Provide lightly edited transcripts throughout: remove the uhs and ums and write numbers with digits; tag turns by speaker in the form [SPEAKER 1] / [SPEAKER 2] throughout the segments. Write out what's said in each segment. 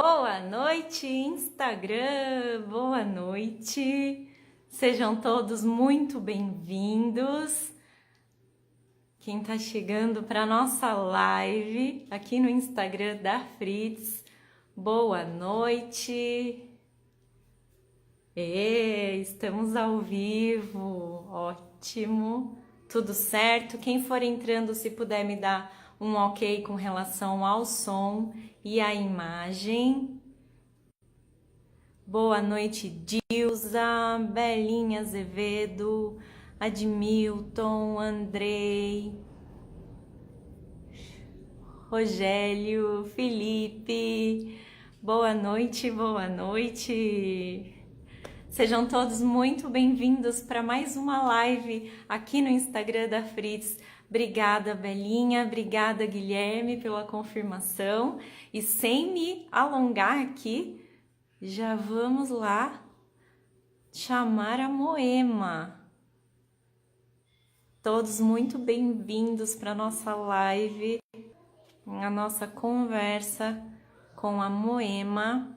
[SPEAKER 1] Boa noite, Instagram! Boa noite! Sejam todos muito bem-vindos. Quem está chegando para nossa live aqui no Instagram da Fritz, boa noite! Estamos ao vivo, ótimo, tudo certo. Quem for entrando, se puder me dar um ok com relação ao som e à imagem. Boa noite, Dilza, Belinha Azevedo, Admilton, Andrei, Rogério, Felipe. Boa noite, boa noite. Sejam todos muito bem-vindos para mais uma live aqui no Instagram da Fritz. Obrigada, Belinha, obrigada, Guilherme, pela confirmação. E sem me alongar aqui, já vamos lá chamar a Moema. Todos muito bem-vindos para a nossa live, a nossa conversa com a Moema.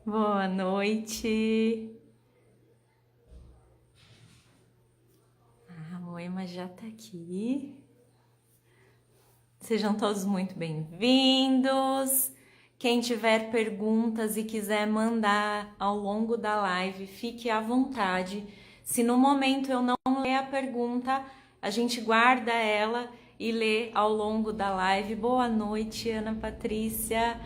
[SPEAKER 1] Boa noite. A Moema já está aqui. Sejam todos muito bem-vindos. Quem tiver perguntas e quiser mandar ao longo da live, fique à vontade. Se no momento eu não ler a pergunta, a gente guarda ela e lê ao longo da live. Boa noite, Ana Patrícia.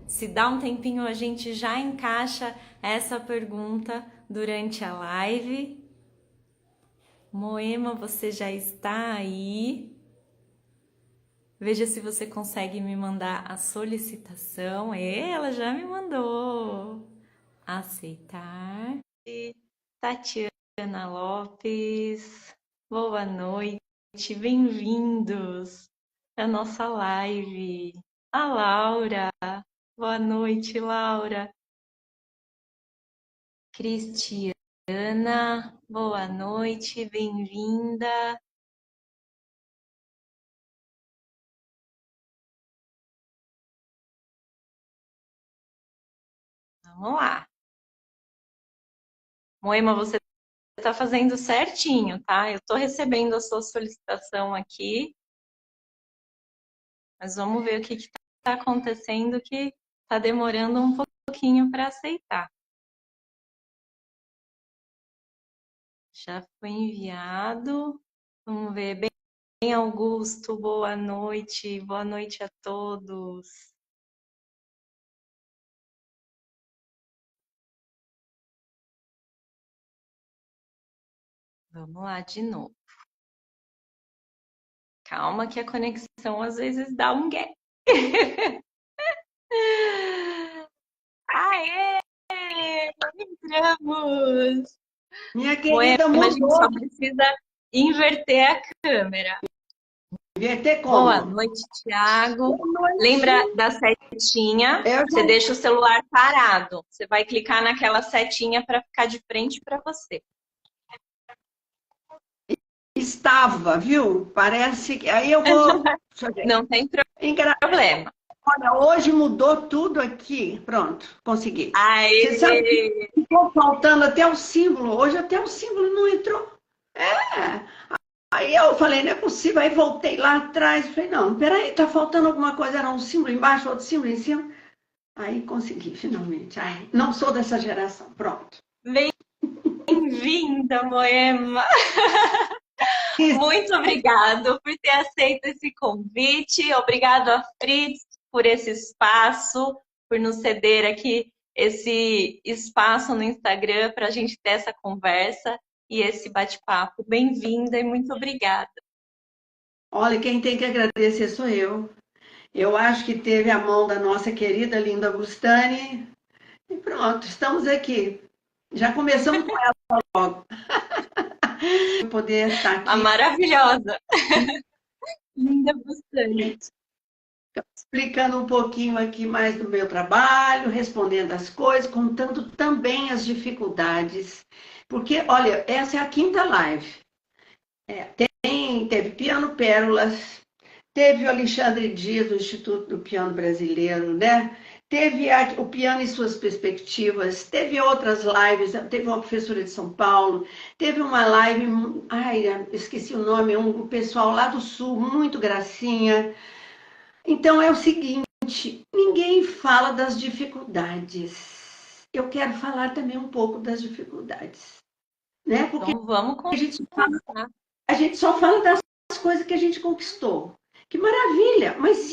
[SPEAKER 1] Se dá um tempinho, a gente já encaixa essa pergunta durante a live. Moema, você já está aí? Veja se você consegue me mandar a solicitação. Ela já me mandou. Aceitar. Tatiana Lopes. Boa noite. Bem-vindos à nossa live. A Laura. Boa noite, Laura. Cristiana. Boa noite. Bem-vinda. Vamos lá. Moema, você está fazendo certinho, tá? Eu estou recebendo a sua solicitação aqui, mas vamos ver o que está acontecendo que está demorando um pouquinho para aceitar. Já foi enviado. Vamos ver. Bem, Augusto, boa noite. Boa noite a todos. Vamos lá de novo. Calma que a conexão às vezes dá um gap. Aê! Entramos!
[SPEAKER 2] Minha querida,
[SPEAKER 1] Moema, a gente
[SPEAKER 2] mudou.
[SPEAKER 1] só precisa inverter a câmera.
[SPEAKER 2] Inverter como?
[SPEAKER 1] Boa noite, Thiago.
[SPEAKER 2] Boa noite.
[SPEAKER 1] Lembra da setinha? Você deixa o celular parado. Você vai clicar naquela setinha para ficar de frente para você.
[SPEAKER 2] Estava, viu? Parece que... Aí eu vou...
[SPEAKER 1] Não tem problema.
[SPEAKER 2] Olha, hoje mudou tudo aqui. Pronto, consegui.
[SPEAKER 1] Aê!
[SPEAKER 2] Você sabe que ficou faltando até o símbolo. Hoje até o símbolo não entrou. Aí eu falei, não é possível. Aí voltei lá atrás. Falei, não, peraí, tá faltando alguma coisa. Era um símbolo embaixo, outro símbolo em cima. Aí consegui, finalmente. Ai, não sou dessa geração. Pronto.
[SPEAKER 1] Bem-vinda, Moema! Muito obrigado por ter aceito esse convite. Obrigado a Fritz por esse espaço, por nos ceder aqui esse espaço no Instagram para a gente ter essa conversa e esse bate-papo. Bem-vinda e muito obrigada.
[SPEAKER 2] Olha, quem tem que agradecer sou eu. Eu acho que teve a mão da nossa querida Linda Bustani. E pronto, estamos aqui. Já começamos com ela logo. Poder estar aqui.
[SPEAKER 1] A maravilhosa. Linda Bustani.
[SPEAKER 2] Explicando um pouquinho aqui mais do meu trabalho, respondendo as coisas, contando também as dificuldades. Porque, olha, essa é a quinta live. Teve Piano Pérolas, teve o Alexandre Dias, do Instituto do Piano Brasileiro, né? Teve o Piano e Suas Perspectivas, teve outras lives, teve uma professora de São Paulo, teve uma live, ai, esqueci o nome, um pessoal lá do Sul, muito gracinha. Então é o seguinte, ninguém fala das dificuldades. Eu quero falar também um pouco das dificuldades, né? Porque
[SPEAKER 1] Então vamos
[SPEAKER 2] a gente,
[SPEAKER 1] conversar.
[SPEAKER 2] a gente só fala das coisas que a gente conquistou. Que maravilha! Mas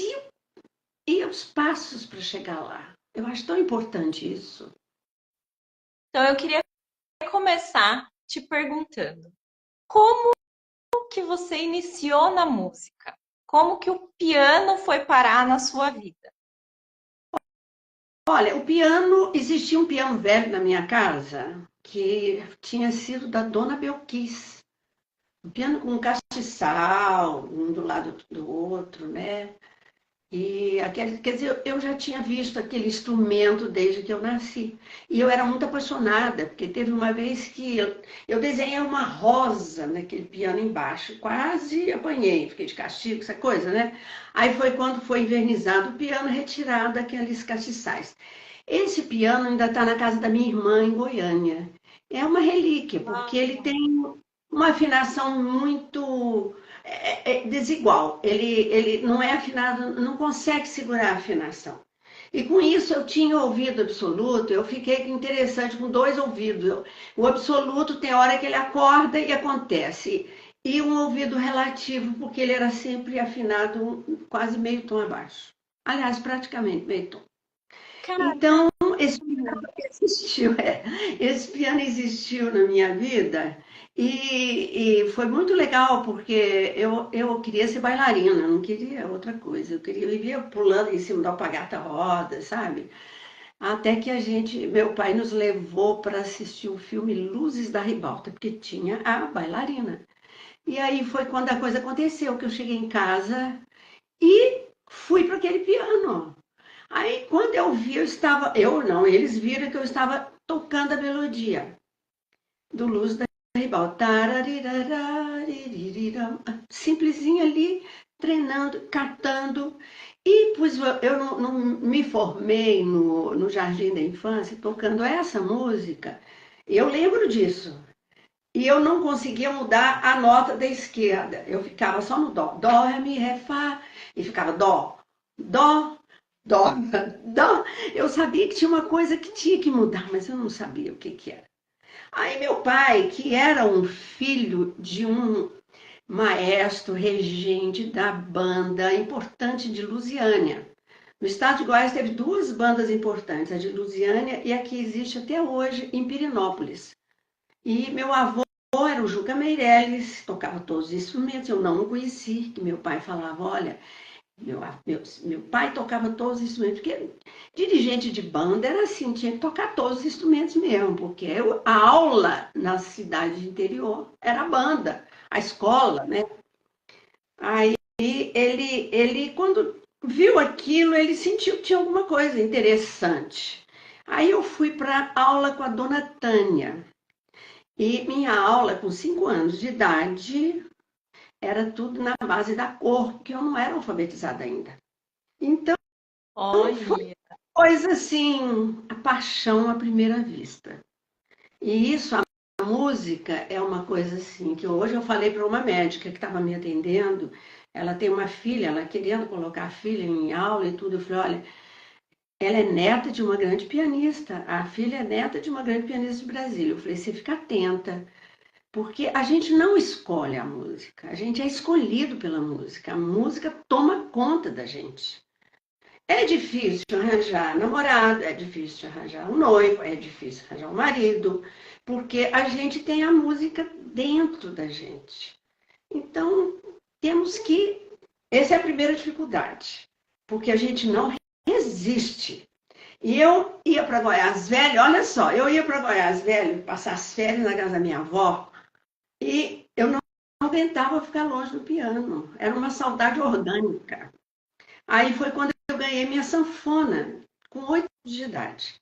[SPEAKER 2] e os passos para chegar lá? Eu acho tão importante isso.
[SPEAKER 1] Então eu queria começar te perguntando, como que você iniciou na música? Como que o piano foi parar na sua vida?
[SPEAKER 2] Olha, o piano, existia um piano velho na minha casa que tinha sido da Dona Belquis. Um piano com um castiçal, um do lado do outro, né? E aquele, quer dizer, eu já tinha visto aquele instrumento desde que eu nasci. E eu era muito apaixonada, porque teve uma vez que eu desenhei uma rosa naquele piano embaixo, quase apanhei, fiquei de castigo, essa coisa, né? Aí foi quando foi invernizado o piano, retirado aqueles castiçais. Esse piano ainda está na casa da minha irmã em Goiânia. É uma relíquia, porque ele tem uma afinação muito desigual. Ele não é afinado, não consegue segurar a afinação. E com isso eu tinha ouvido absoluto, eu fiquei interessante com dois ouvidos. O absoluto tem hora que ele acorda e acontece. E um ouvido relativo, porque ele era sempre afinado quase meio tom abaixo. Aliás, praticamente meio tom.
[SPEAKER 1] Caramba!
[SPEAKER 2] Então, esse piano existiu, esse piano existiu na minha vida e foi muito legal porque eu queria ser bailarina, não queria outra coisa. Eu queria viver pulando em cima da alpargata roda, sabe? Até que meu pai nos levou para assistir o filme Luzes da Ribalta, porque tinha a bailarina. E aí foi quando a coisa aconteceu, que eu cheguei em casa e fui para aquele piano. Aí, quando eu vi, eu não, eles viram que eu estava tocando a melodia do Luz da Ribalta. Simplesinha ali, treinando, catando. E pois, eu não me formei no Jardim da Infância tocando essa música. Eu lembro disso. E eu não conseguia mudar a nota da esquerda. Eu ficava só no dó. Dó, ré, mi, ré, fá. E ficava dó, dó, dó, dó. Eu sabia que tinha uma coisa que tinha que mudar, mas eu não sabia o que que era. Aí meu pai, que era um filho de um maestro regente da banda importante de Lusiânia. No estado de Goiás teve duas bandas importantes, a de Lusiânia e a que existe até hoje em Pirinópolis. E meu avô era o Juca Meirelles, tocava todos os instrumentos, eu não o conheci, que meu pai falava, olha, meu pai tocava todos os instrumentos, porque dirigente de banda era assim, tinha que tocar todos os instrumentos mesmo, porque a aula na cidade interior era a banda, a escola, né? Aí ele quando viu aquilo, ele sentiu que tinha alguma coisa interessante. Aí eu fui para aula com a dona Tânia, e minha aula, com 5 anos de idade, era tudo na base da cor, porque eu não era alfabetizada ainda. Então, foi
[SPEAKER 1] Olha,
[SPEAKER 2] coisa assim, a paixão à primeira vista. E isso, a música, é uma coisa assim, que hoje eu falei para uma médica que estava me atendendo, ela tem uma filha, ela querendo colocar a filha em aula e tudo, eu falei, olha, ela é neta de uma grande pianista, a filha é neta de uma grande pianista de Brasília. Eu falei, você fica atenta, porque a gente não escolhe a música, a gente é escolhido pela música. A música toma conta da gente. É difícil arranjar namorado, é difícil arranjar um noivo, é difícil arranjar um marido, porque a gente tem a música dentro da gente. Então, temos que. Essa é a primeira dificuldade, porque a gente não resiste. E eu ia para Goiás Velho, olha só, eu ia para Goiás Velho passar as férias na casa da minha avó, e eu não aguentava ficar longe do piano. Era uma saudade orgânica. Aí foi quando eu ganhei minha sanfona, com 8 anos de idade.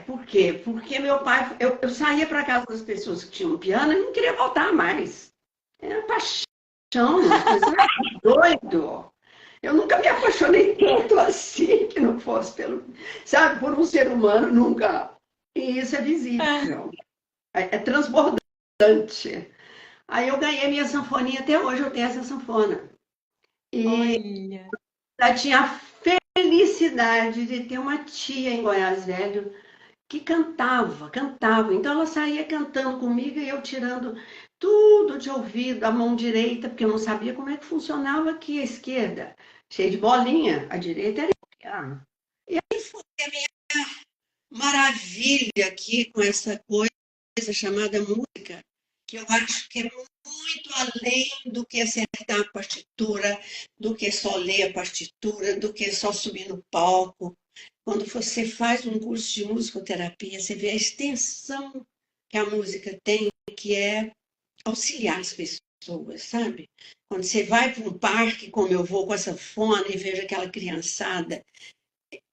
[SPEAKER 2] Por quê? Porque meu pai, eu saía para casa das pessoas que tinham piano e não queria voltar mais. Era paixão, uma coisa doido. Eu nunca me apaixonei tanto assim, que não fosse pelo, sabe, por um ser humano, nunca. E isso é visível, é transbordante. Aí eu ganhei minha sanfoninha, até hoje eu tenho essa sanfona. E
[SPEAKER 1] Olha.
[SPEAKER 2] eu tinha a felicidade de ter uma tia em Goiás Velho que cantava, cantava. Então ela saía cantando comigo e eu tirando tudo de ouvido, a mão direita, porque eu não sabia como é que funcionava aqui a esquerda, cheia de bolinha, a direita era piano. E aí foi a minha maravilha aqui com essa coisa chamada música, que eu acho que é muito além do que acertar a partitura, do que só ler a partitura, do que só subir no palco. Quando você faz um curso de musicoterapia, você vê a extensão que a música tem, que é auxiliar as pessoas, sabe? Quando você vai para um parque, como eu vou com a sanfona, e vejo aquela criançada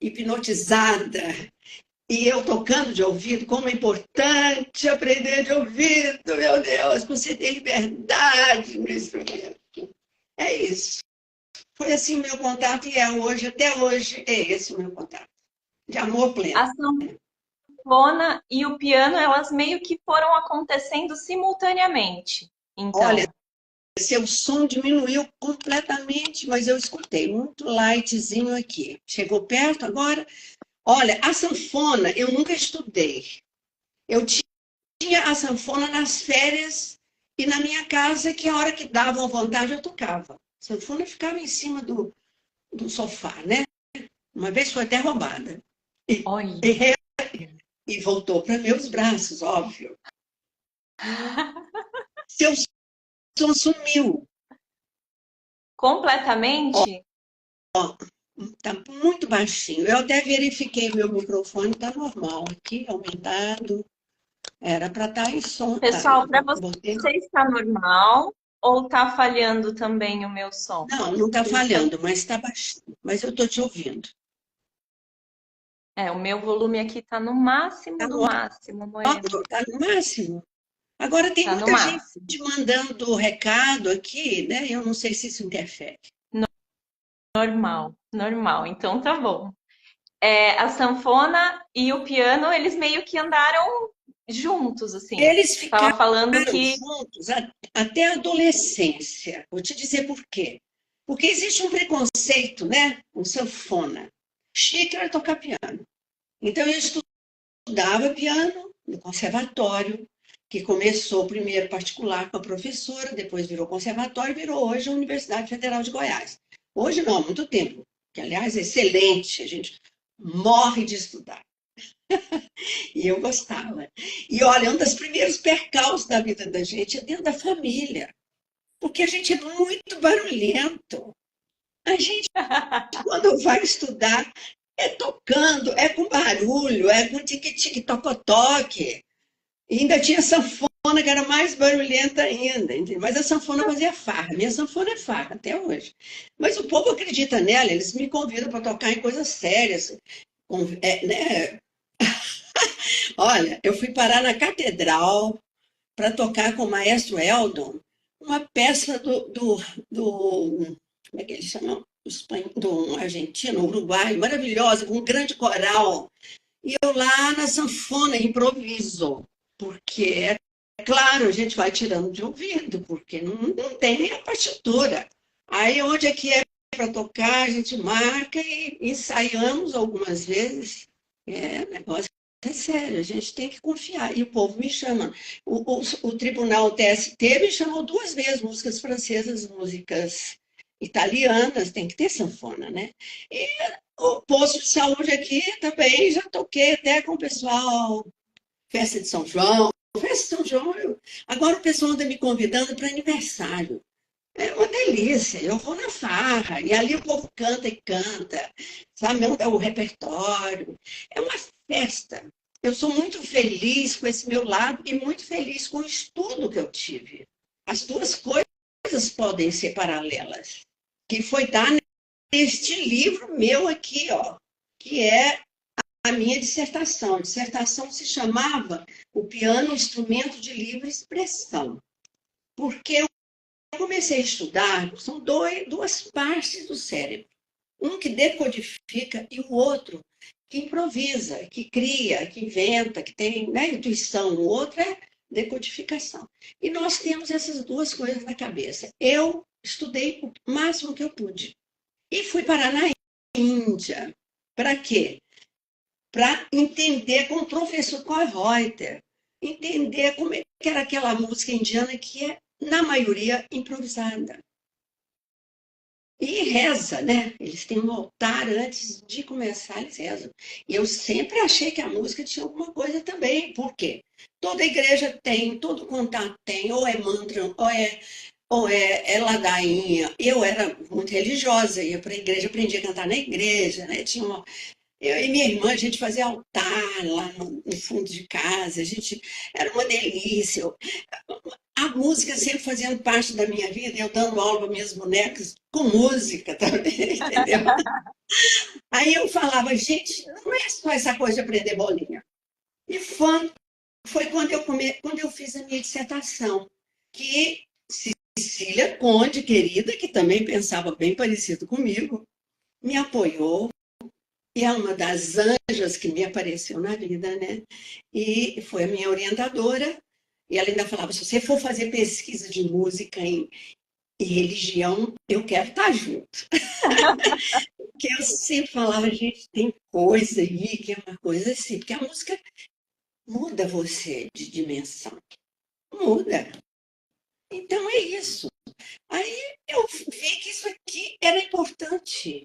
[SPEAKER 2] hipnotizada, e eu tocando de ouvido, como é importante aprender de ouvido, meu Deus, você tem liberdade no instrumento. É isso. Foi assim o meu contato e é hoje, até hoje, é esse o meu contato. De amor pleno.
[SPEAKER 1] A sanfona e o piano, elas meio que foram acontecendo simultaneamente.
[SPEAKER 2] Olha,
[SPEAKER 1] Então,
[SPEAKER 2] seu som diminuiu completamente, mas eu escutei muito lightzinho aqui. Chegou perto agora? Olha, a sanfona eu nunca estudei. Eu tinha a sanfona nas férias e na minha casa, que a hora que dava vontade eu tocava. A sanfona ficava em cima do sofá, né? Uma vez foi até roubada. E,
[SPEAKER 1] olha.
[SPEAKER 2] e, e voltou para meus braços, óbvio. Seu som sumiu.
[SPEAKER 1] Completamente?
[SPEAKER 2] Está muito baixinho. Eu até verifiquei meu microfone, está normal aqui, aumentado. Era para estar em som. Tá?
[SPEAKER 1] Pessoal, para
[SPEAKER 2] Botei...
[SPEAKER 1] você está normal ou está falhando também o meu som?
[SPEAKER 2] Não, não está falhando, mas está baixinho. Mas eu estou te ouvindo.
[SPEAKER 1] É, o meu volume aqui está no máximo,
[SPEAKER 2] Está
[SPEAKER 1] no
[SPEAKER 2] no
[SPEAKER 1] máximo, Moema.
[SPEAKER 2] tá no máximo. Agora tem
[SPEAKER 1] Está no
[SPEAKER 2] muita gente
[SPEAKER 1] máximo.
[SPEAKER 2] mandando recado aqui, né? Eu não sei se isso interfere.
[SPEAKER 1] Normal, normal. Então tá bom. É, a sanfona e o piano, eles meio que andaram juntos, assim.
[SPEAKER 2] Eles
[SPEAKER 1] Tava
[SPEAKER 2] ficaram
[SPEAKER 1] falando que
[SPEAKER 2] juntos até a adolescência. Vou te dizer por quê. Porque existe um preconceito, né? Com sanfona. Chique era tocar piano. Então eu estudava piano no conservatório, que começou primeiro particular com a professora, depois virou conservatório e virou hoje a Universidade Federal de Goiás. Hoje não, há muito tempo. Que, aliás, é excelente. A gente morre de estudar. E eu gostava. E olha, um dos primeiros percalços da vida da gente é dentro da família. Porque a gente é muito barulhento. A gente, quando vai estudar, é tocando, é com barulho, é com tique-tique, toque-toque. E ainda tinha sanfona, que era mais barulhenta ainda. Entendeu? Mas a sanfona fazia farra. Minha sanfona é farra, até hoje. Mas o povo acredita nela, eles me convidam para tocar em coisas sérias. Né? Olha, eu fui parar na catedral para tocar com o maestro Eldon uma peça como é que eles chamam? Do argentino, uruguaio, maravilhosa, com um grande coral. E eu lá na sanfona, improviso, porque, é claro, a gente vai tirando de ouvido, porque não tem nem a partitura. Aí, onde é que é para tocar, a gente marca e ensaiamos algumas vezes. O negócio é sério, a gente tem que confiar. E o povo me chama. O Tribunal TST me chamou 2 vezes, músicas francesas, músicas italianas, tem que ter sanfona, né? E o posto de saúde aqui também, já toquei até com o pessoal, festa de São João. Festa de São João, agora o pessoal anda me convidando para aniversário. É uma delícia, eu vou na farra, e ali o povo canta e canta, sabe? É o repertório. É uma festa. Eu sou muito feliz com esse meu lado e muito feliz com o estudo que eu tive. As duas coisas podem ser paralelas, que foi dar neste livro meu aqui, ó, que é a minha dissertação. A dissertação se chamava O Piano, Instrumento de Livre Expressão. Porque eu comecei a estudar, são duas partes do cérebro. Um que decodifica e o outro que improvisa, que cria, que inventa, que tem, né, intuição. O outro é decodificação. E nós temos essas duas coisas na cabeça. Eu estudei o máximo que eu pude. E fui parar na Índia. Para quê? Para entender com o professor Kohlreuter, entender como é que era aquela música indiana que é, na maioria, improvisada. E reza, né? Eles têm um altar antes de começar, eles rezam. E eu sempre achei que a música tinha alguma coisa também. Por quê? Toda igreja tem, todo contato tem, ou é mantra, ou é ladainha. Eu era muito religiosa, ia para a igreja, aprendi a cantar na igreja, né? Eu e minha irmã, a gente fazia altar lá no fundo de casa, era uma delícia. A música sempre fazendo parte da minha vida, eu dando aula para minhas bonecas com música também, entendeu? Aí eu falava, gente, não é só essa coisa de aprender bolinha. E foi quando eu fiz a minha dissertação, que Cecília Conde, querida, que também pensava bem parecido comigo, me apoiou, e é uma das anjas que me apareceu na vida, né? E foi a minha orientadora. E ela ainda falava: se você for fazer pesquisa de música em religião, eu quero estar junto. Porque eu sempre falava: gente, tem coisa aí que é uma coisa assim, porque a música muda você de dimensão. Muda. Então é isso. Aí eu vi que isso aqui era importante.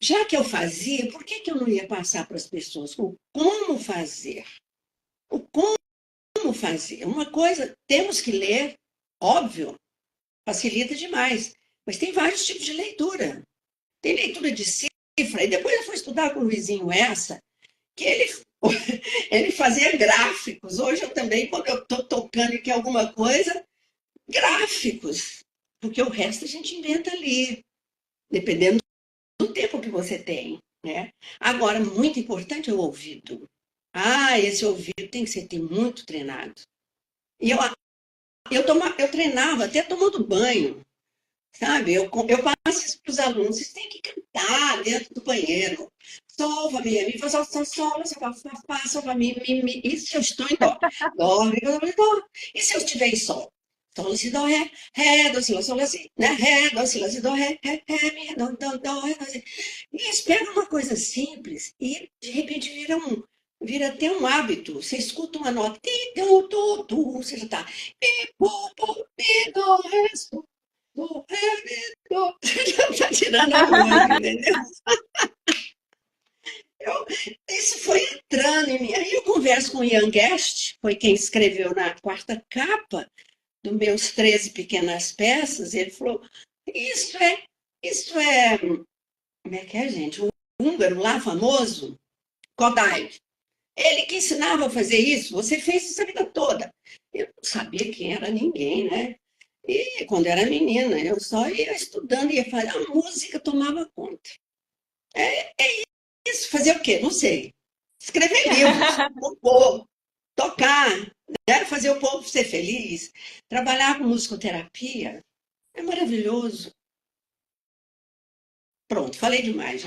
[SPEAKER 2] Já que eu fazia, por que eu não ia passar para as pessoas o como fazer? O como fazer? Uma coisa, temos que ler, óbvio, facilita demais, mas tem vários tipos de leitura. Tem leitura de cifra, e depois eu fui estudar com o Luizinho essa, que ele fazia gráficos. Hoje eu também, quando eu estou tocando aqui alguma coisa, gráficos, porque o resto a gente inventa ali, dependendo do tempo que você tem, né? Agora, muito importante é o ouvido. Ah, esse ouvido tem que ser tem muito treinado. E eu treinava até tomando banho, sabe? Eu passo isso para os alunos, vocês têm que cantar dentro do banheiro. Sol, Fá, Mi, Fá, Sol, Sol, Sol, Fá, Fá, Fá, Sol, Fá, Mi. E se eu estou em dó? Dó, Mi, dó. E se eu estiver em sol? Sol, Si, Dó, Ré, Dó, Si, Lá, Sol, Lá, Si, né? Ré, Dó, Si, Lá, Si, Dó, Ré, Mi, Dó, Ré, Dó, Si. E eles pegam uma coisa simples e, de repente, vira até um hábito. Você escuta uma nota, ti, tu, tu, você já está. Mi, pu, mi, dó, ré, sol, dó, ré, mi, dó. Você já está tirando a música, entendeu? Eu, isso foi entrando em mim. Aí eu converso com o Ian Guest, foi quem escreveu na quarta capa dos meus 13 pequenas peças. Ele falou: Isso é, isso é, como é que é, gente? O húngaro lá famoso, Kodály. Ele que ensinava a fazer isso, você fez isso a vida toda. Eu não sabia quem era ninguém, né? E quando era menina, eu só ia estudando, ia fazer, a música tomava conta. É isso, fazer o quê? Não sei. Escrever livros, compor, tocar, né? Fazer o povo ser feliz, trabalhar com musicoterapia, é maravilhoso. Pronto, falei demais.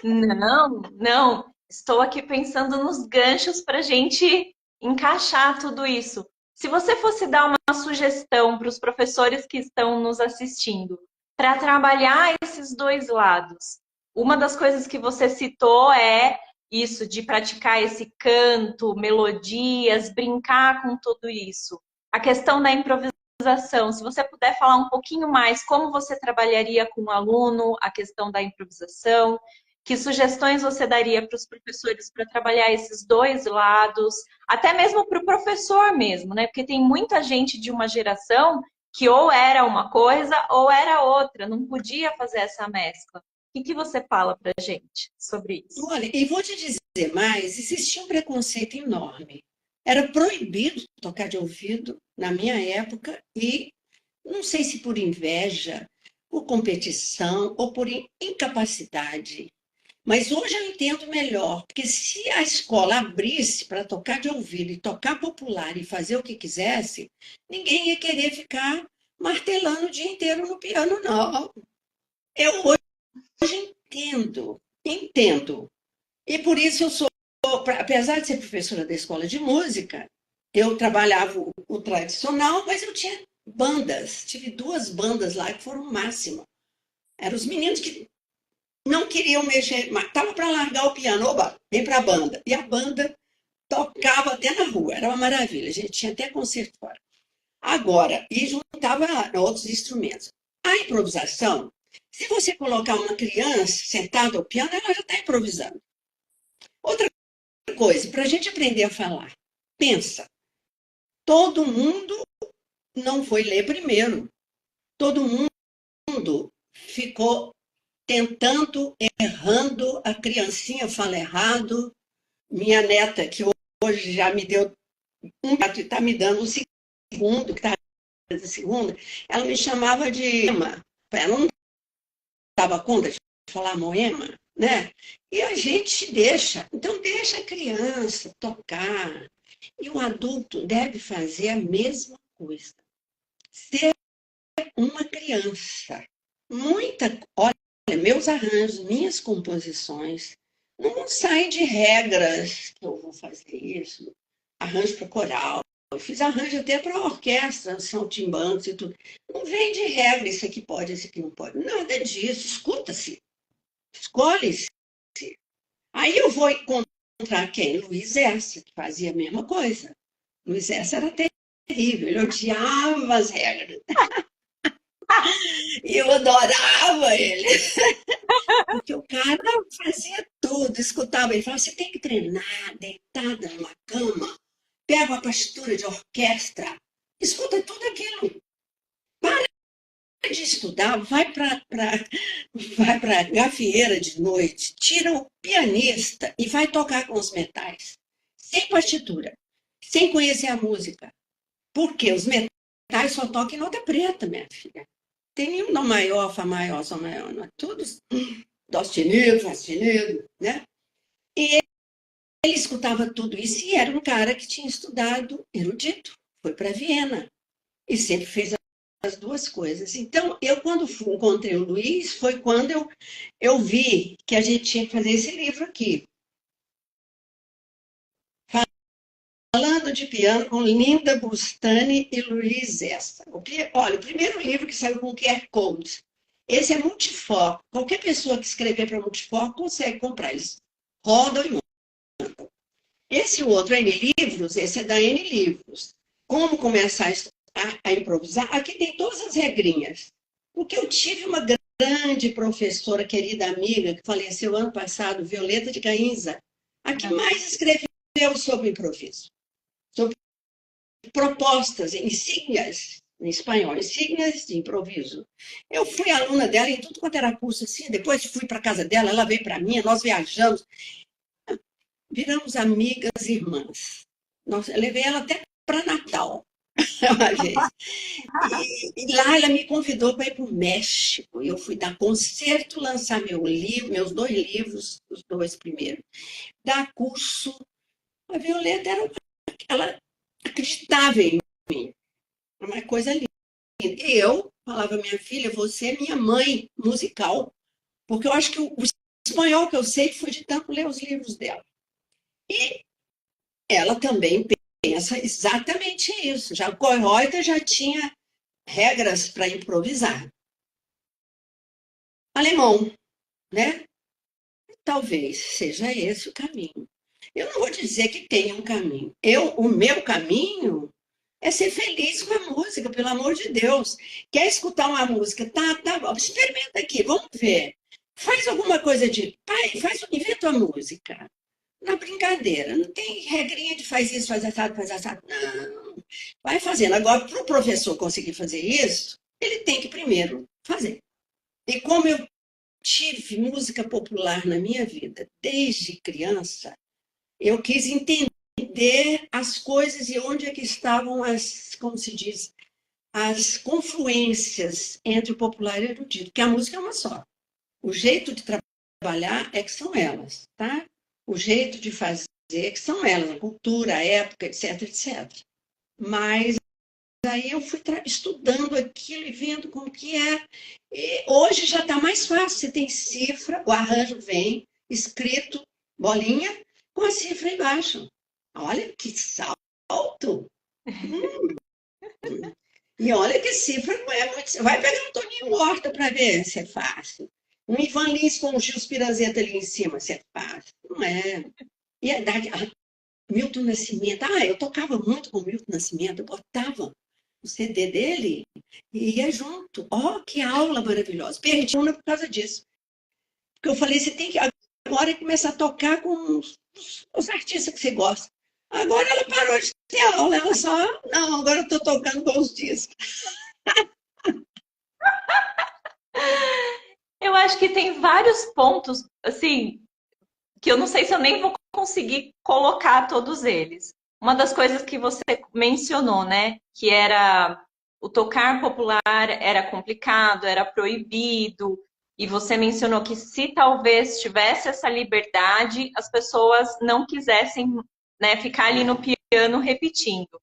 [SPEAKER 1] Não, não. Estou aqui pensando nos ganchos para a gente encaixar tudo isso. Se você fosse dar uma sugestão para os professores que estão nos assistindo, para trabalhar esses dois lados, uma das coisas que você citou é isso de praticar esse canto, melodias, brincar com tudo isso. A questão da improvisação, se você puder falar um pouquinho mais como você trabalharia com o aluno, a questão da improvisação. Que sugestões você daria para os professores para trabalhar esses dois lados, até mesmo para o professor mesmo, né? Porque tem muita gente de uma geração que ou era uma coisa ou era outra, não podia fazer essa mescla. O que você fala para a gente sobre isso?
[SPEAKER 2] Olha, e vou te dizer mais, existia um preconceito enorme. Era proibido tocar de ouvido na minha época e não sei se por inveja, por competição ou por incapacidade. Mas hoje eu entendo melhor, porque se a escola abrisse para tocar de ouvido e tocar popular e fazer o que quisesse, ninguém ia querer ficar martelando o dia inteiro no piano, não. Eu hoje entendo. E por isso eu sou, apesar de ser professora da escola de música, eu trabalhava o tradicional, mas eu tinha bandas. Tive 2 bandas lá que foram o máximo. Eram os meninos que não queriam mexer, mas estavam para largar o piano, oba, vem para a banda. E a banda tocava até na rua, era uma maravilha. A gente tinha até concerto fora. Agora, e juntava outros instrumentos. A improvisação, se você colocar uma criança sentada ao piano, ela já está improvisando. Outra coisa, para a gente aprender a falar, pensa, todo mundo não foi ler primeiro. Todo mundo ficou tentando, errando, a criancinha fala errado. Minha neta, que hoje já me deu um gato e está me dando um segundo, que está na segunda, ela me chamava de Moema. Ela não dava conta de falar Moema, né? E a gente deixa. Então, deixa a criança tocar. E o adulto deve fazer a mesma coisa. Ser uma criança. Olha, meus arranjos, minhas composições, não saem de regras que eu vou fazer isso. Arranjo para coral. Eu fiz arranjo até para orquestra, saltimbancos e tudo. Não vem de regra, isso aqui pode, isso aqui não pode. Nada disso. Escuta-se. Escolhe-se. Aí eu vou encontrar quem? Luiz Essa, que fazia a mesma coisa. Luiz Essa era terrível, ele odiava as regras. E eu adorava ele. Porque o cara fazia tudo, escutava. Ele falava, você tem que treinar, deitada numa cama, pega uma partitura de orquestra, escuta tudo aquilo. Para de estudar, vai para gafieira de noite, tira o pianista e vai tocar com os metais. Sem partitura, sem conhecer a música. Porque os metais só tocam em nota preta, minha filha. Tem nenhum dó maior, fá maior, sol maior, não é? Todos dó sustenido, fá sustenido, né? E ele escutava tudo isso e era um cara que tinha estudado erudito, foi para Viena e sempre fez as 2 coisas. Então, eu quando encontrei o Luiz, foi quando eu vi que a gente tinha que fazer esse livro aqui. Falando de piano com Linda Bustani e Luiz Essa. Olha, o primeiro livro que saiu com QR Code. Esse é multifoco. Qualquer pessoa que escrever para multifoco consegue comprar. Eles rodam e montam. Esse outro, N Livros, esse é da N Livros. Como começar a improvisar? Aqui tem todas as regrinhas. Porque eu tive uma grande professora, querida amiga, que faleceu ano passado, Violeta de Gainza, a que mais escreveu sobre improviso. Sobre propostas, insígnias, em espanhol, insígnias de improviso. Eu fui aluna dela em tudo quanto era curso assim, depois fui para a casa dela, ela veio para mim, nós viajamos, viramos amigas irmãs. Eu levei ela até para Natal, uma vez. E lá ela me convidou para ir para o México. Eu fui dar concerto, lançar meus 2 livros, os 2 primeiros, dar curso. A Violeta ela acreditava em mim, uma coisa linda. E eu falava, minha filha, você é minha mãe musical, porque eu acho que o espanhol que eu sei foi de tanto ler os livros dela. E ela também pensa exatamente isso. Já o Koyreuter já tinha regras para improvisar. Alemão, né? Talvez seja esse o caminho. Eu não vou dizer que tem um caminho. O meu caminho é ser feliz com a música, pelo amor de Deus. Quer escutar uma música? Tá, experimenta aqui, vamos ver. Faz alguma coisa pai, inventa uma música. Na brincadeira, não tem regrinha de faz isso, faz assado, faz assado. Não, vai fazendo. Agora, para o professor conseguir fazer isso, ele tem que primeiro fazer. E como eu tive música popular na minha vida desde criança, eu quis entender as coisas e onde é que estavam como se diz, as confluências entre o popular e o erudito, porque a música é uma só. O jeito de trabalhar é que são elas, tá? O jeito de fazer é que são elas, a cultura, a época, etc, etc. Mas aí eu fui estudando aquilo e vendo como que é. E hoje já está mais fácil, você tem cifra, o arranjo vem escrito, bolinha, com a cifra embaixo. Olha que salto! E olha que cifra não é muito. Vai pegar um Toninho Horta para ver se é fácil. Um Ivan Lins com o Gil Piranzeta ali em cima, se é fácil. Não é. E a Milton Nascimento. Eu tocava muito com o Milton Nascimento, eu botava o CD dele e ia junto. Que aula maravilhosa. Perdi uma por causa disso. Porque eu falei, você tem que agora começar a tocar com os artistas que você gosta. Agora ela parou de ter aula, ela só. Não, agora eu estou tocando com os discos.
[SPEAKER 1] Eu acho que tem vários pontos, assim, que eu não sei se eu nem vou conseguir colocar todos eles. Uma das coisas que você mencionou, né, que era o tocar popular era complicado, era proibido, e você mencionou que se talvez tivesse essa liberdade, as pessoas não quisessem, né, ficar ali no piano repetindo.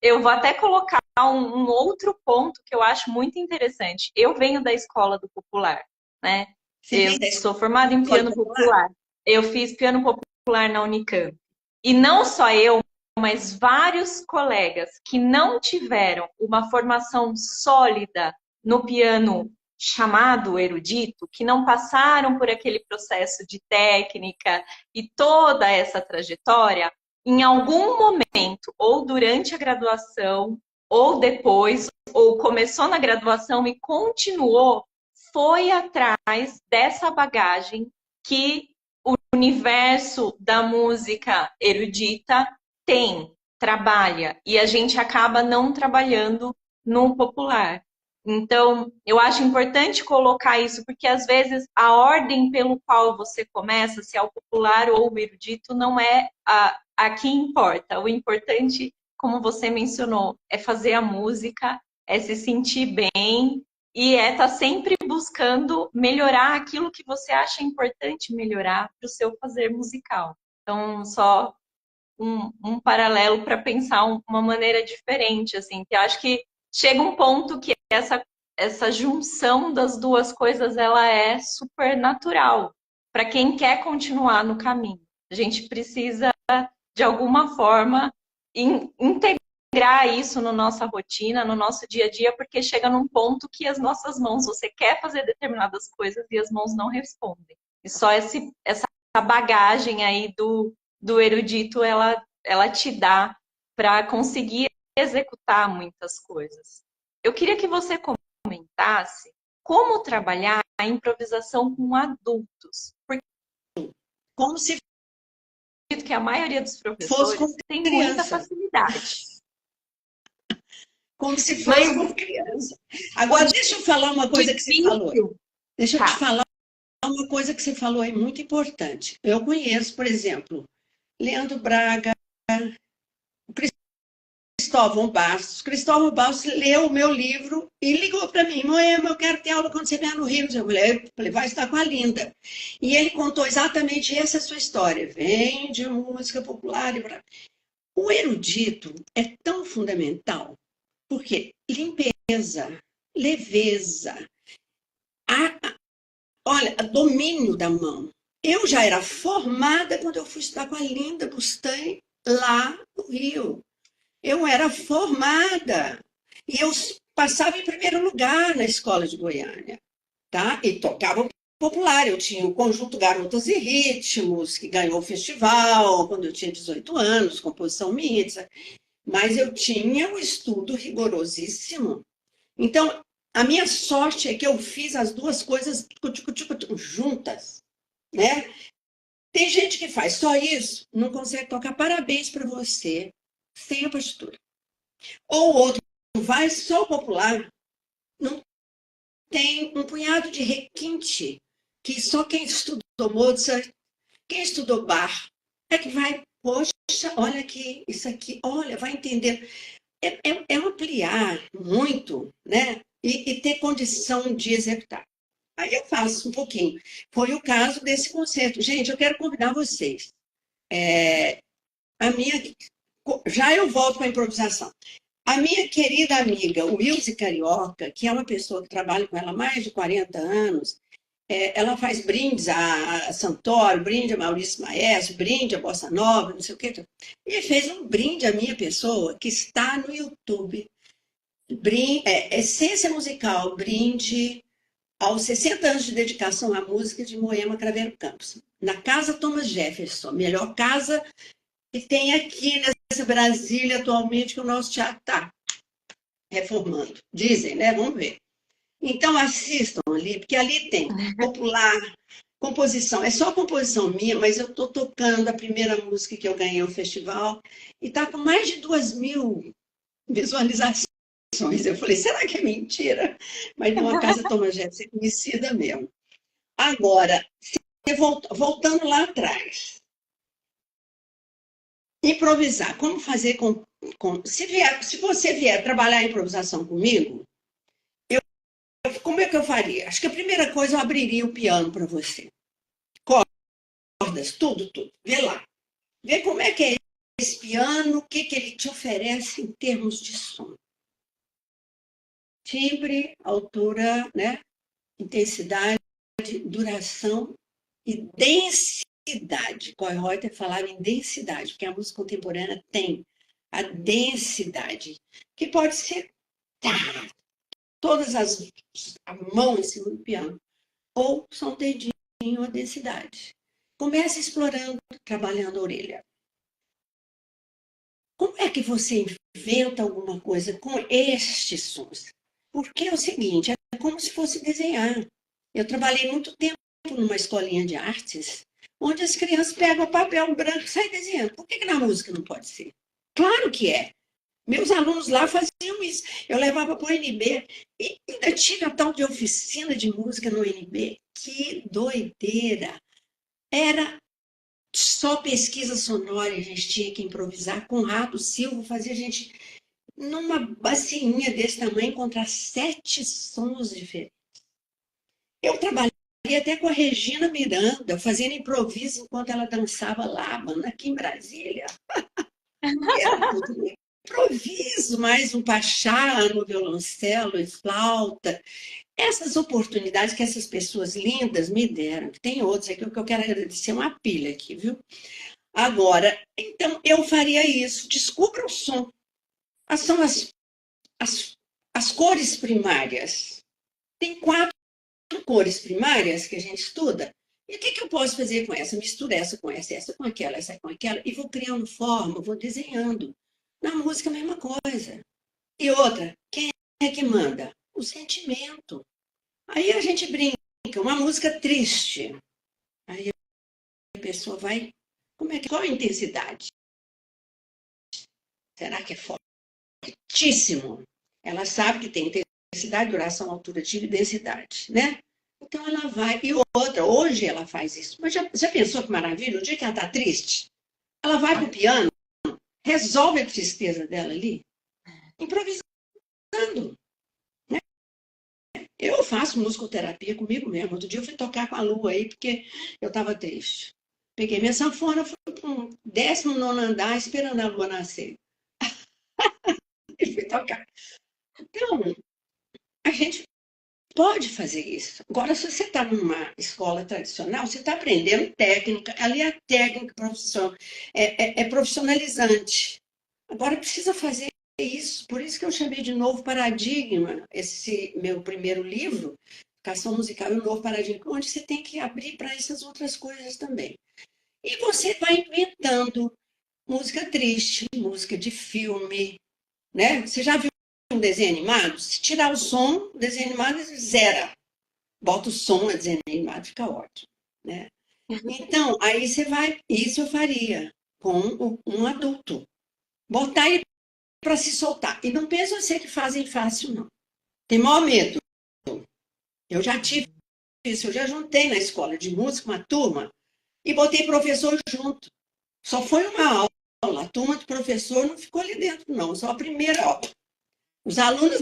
[SPEAKER 1] Eu vou até colocar um outro ponto que eu acho muito interessante. Eu venho da escola do popular, né? Eu sou formada em piano popular. Eu fiz piano popular na Unicamp. E não só eu, mas vários colegas que não tiveram uma formação sólida no piano chamado erudito, que não passaram por aquele processo de técnica e toda essa trajetória, em algum momento, ou durante a graduação, ou depois, ou começou na graduação e continuou, foi atrás dessa bagagem que o universo da música erudita tem, trabalha, e a gente acaba não trabalhando no popular. Então, eu acho importante colocar isso, porque às vezes a ordem pelo qual você começa, se é o popular ou o erudito, não é a que importa. O importante, como você mencionou, é fazer a música, é se sentir bem e é estar sempre buscando melhorar aquilo que você acha importante melhorar para o seu fazer musical. Então, só um paralelo para pensar uma maneira diferente, assim, que eu acho que chega um ponto que essa junção das duas coisas ela é super natural para quem quer continuar no caminho. A gente precisa, de alguma forma, integrar isso na nossa rotina, no nosso dia a dia, porque chega num ponto que as nossas mãos, você quer fazer determinadas coisas e as mãos não respondem. E só essa bagagem aí do erudito, ela te dá para conseguir executar muitas coisas. Eu queria que você comentasse como trabalhar a improvisação com adultos. Porque
[SPEAKER 2] como se
[SPEAKER 1] que a maioria dos professores tem muita facilidade.
[SPEAKER 2] Como se fosse com criança. Agora, deixa eu falar uma coisa que você falou. Deixa eu te falar uma coisa que você falou aí, muito importante. Eu conheço, por exemplo, Leandro Braga, Cristóvão Bastos. Cristóvão Bastos leu o meu livro e ligou para mim: Moema, eu quero ter aula quando você vier no Rio. Eu falei, vai estar com a Linda. E ele contou exatamente essa sua história. Vem de música popular. O erudito é tão fundamental, porque limpeza, leveza, olha, domínio da mão. Eu já era formada quando eu fui estudar com a Linda Bustan lá no Rio. Eu era formada e eu passava em primeiro lugar na escola de Goiânia, tá? E tocava popular. Eu tinha o conjunto Garotas e Ritmos, que ganhou o festival quando eu tinha 18 anos, composição minha, etc. Mas eu tinha o estudo rigorosíssimo. Então, a minha sorte é que eu fiz as duas coisas juntas, né? Tem gente que faz só isso, não consegue tocar. Parabéns para você, sem a partitura. Ou outro vai só o popular, não tem um punhado de requinte que só quem estudou Mozart, quem estudou Bach, é que vai, poxa, olha aqui, isso aqui, olha, vai entender. É ampliar muito, né? E ter condição de executar. Aí eu faço um pouquinho. Foi o caso desse concerto. Gente, eu quero convidar vocês. A minha, já eu volto para a improvisação. A minha querida amiga, Wilze Carioca, que é uma pessoa que trabalha com ela há mais de 40 anos, ela faz brindes a Santoro, brinde a Maurício Maestro, brinde a Bossa Nova, não sei o quê. E fez um brinde à minha pessoa, que está no YouTube. Essência musical, brinde aos 60 anos de dedicação à música de Moema Craveiro Campos. Na Casa Thomas Jefferson, melhor casa que tem aqui nessa Brasília atualmente, que o nosso teatro está reformando. Dizem, né? Vamos ver. Então, assistam ali, porque ali tem popular, composição. É só composição minha, mas eu estou tocando a primeira música que eu ganhei no festival e está com mais de 2.000 visualizações. Eu falei, será que é mentira? Mas numa casa Thomas Jefferson é conhecida mesmo. Agora, voltando lá atrás, improvisar. Como fazer se você vier trabalhar a improvisação comigo, como é que eu faria? Acho que a primeira coisa eu abriria o piano para você. Cordas, tudo. Vê lá. Vê como é que é esse piano, o que ele te oferece em termos de som. Timbre, altura, né? Intensidade, duração e densidade. Kohlreuter falava em densidade, porque a música contemporânea tem a densidade, que pode ser todas a mão em cima do piano, ou só um dedinho a densidade. Comece explorando, trabalhando a orelha. Como é que você inventa alguma coisa com estes sons? Porque é o seguinte, é como se fosse desenhar. Eu trabalhei muito tempo numa escolinha de artes, onde as crianças pegam papel branco e saem desenhando. Por que na música não pode ser? Claro que é. Meus alunos lá faziam isso. Eu levava para o NB e ainda tinha tal de oficina de música no NB. Que doideira! Era só pesquisa sonora, a gente tinha que improvisar. Conrado Silva fazia a gente, numa bacinha desse tamanho, encontrar 7 sons diferentes. Eu trabalhei até com a Regina Miranda, fazendo improviso enquanto ela dançava Laban, aqui em Brasília. Era tudo improviso, mais um pachá no violoncelo e flauta. Essas oportunidades que essas pessoas lindas me deram, tem outros aqui que eu quero agradecer uma pilha aqui, viu? Agora, então, eu faria isso. Descubra o som. São as cores primárias. Tem 4 cores primárias que a gente estuda. E o que eu posso fazer com essa? Mistura essa com essa com aquela, essa com aquela, e vou criando forma, vou desenhando. Na música, a mesma coisa. E outra, quem é que manda? O sentimento. Aí a gente brinca, uma música triste. Aí a pessoa vai, qual a intensidade? Será que é fortíssimo? Ela sabe que tem intensidade, duração, altura, timbre e densidade, né? Então ela vai. E outra, hoje ela faz isso. Mas já pensou que maravilha? O dia que ela está triste, ela vai para o piano, resolve a tristeza dela ali, improvisando. Né? Eu faço musicoterapia comigo mesmo. Outro dia eu fui tocar com a lua aí, porque eu estava triste. Peguei minha sanfona, fui para um 19º andar, esperando a lua nascer. E fui tocar. Então, a gente pode fazer isso. Agora, se você está numa escola tradicional, você está aprendendo técnica. Ali a técnica é profissionalizante. Agora, precisa fazer isso. Por isso que eu chamei de Novo Paradigma, esse meu primeiro livro, Educação Musical e o Novo Paradigma, onde você tem que abrir para essas outras coisas também. E você vai inventando música triste, música de filme, né? Você já viu um desenho animado? Se tirar o som, o desenho animado zera. Bota o som no desenho animado, fica ótimo, né? Então, aí você vai... Isso eu faria com um adulto. Botar ele para se soltar. E não pensa você que fazem fácil, não. Tem maior medo. Eu já tive isso, eu já juntei na escola de música uma turma e botei professor junto. Só foi uma aula. A turma do professor não ficou ali dentro, não. Só a primeira aula. Os alunos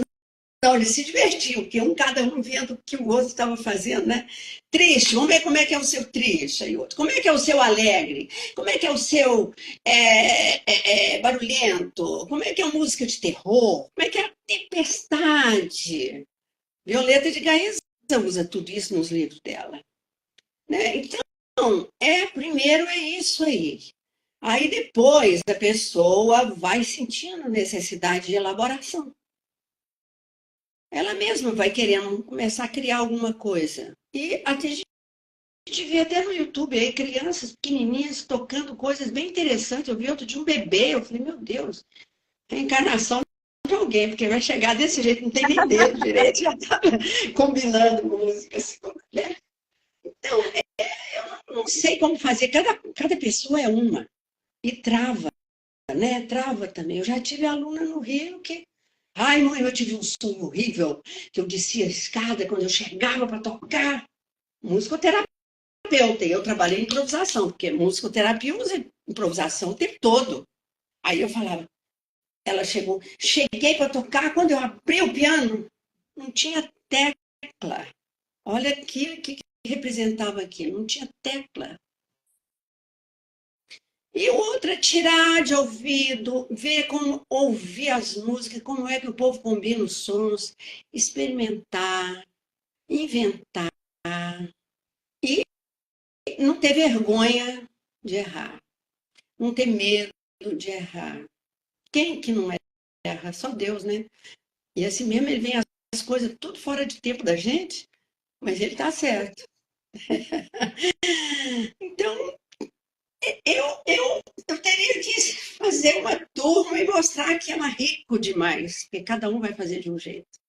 [SPEAKER 2] Não, eles se divertiam, porque cada um vendo o que o outro estava fazendo, né? Triste, vamos ver como é que é o seu triste, aí outro. Como é que é o seu alegre? Como é que é o seu barulhento? Como é que é a música de terror? Como é que é a tempestade? Violeta de Gaesa usa tudo isso nos livros dela, né? Então, primeiro é isso aí. Aí depois a pessoa vai sentindo necessidade de elaboração. Ela mesma vai querendo começar a criar alguma coisa. E até a gente vê até no YouTube aí crianças pequenininhas tocando coisas bem interessantes. Eu vi outro de um bebê, eu falei, meu Deus, é a encarnação de alguém, porque vai chegar desse jeito, não tem nem dedo direito, já está combinando música. Assim, né? Então, eu não sei como fazer, cada pessoa é uma, e trava, né? Trava também. Eu já tive aluna no Rio que ai, mãe, eu tive um sonho horrível, que eu descia a escada quando eu chegava para tocar. Musicoterapeuta, e eu trabalhei em improvisação, porque musicoterapia usa improvisação o tempo todo. Aí eu falava, ela chegou, cheguei para tocar, quando eu abri o piano, não tinha tecla. Olha aqui o que representava aqui, não tinha tecla. E outra, tirar de ouvido, ver como ouvir as músicas, como é que o povo combina os sons, experimentar, inventar e não ter vergonha de errar, não ter medo de errar. Quem que não erra? Só Deus, né? E assim mesmo ele vem as coisas tudo fora de tempo da gente, mas ele está certo. Então, eu teria que fazer uma turma e mostrar que ela é rico demais, porque cada um vai fazer de um jeito.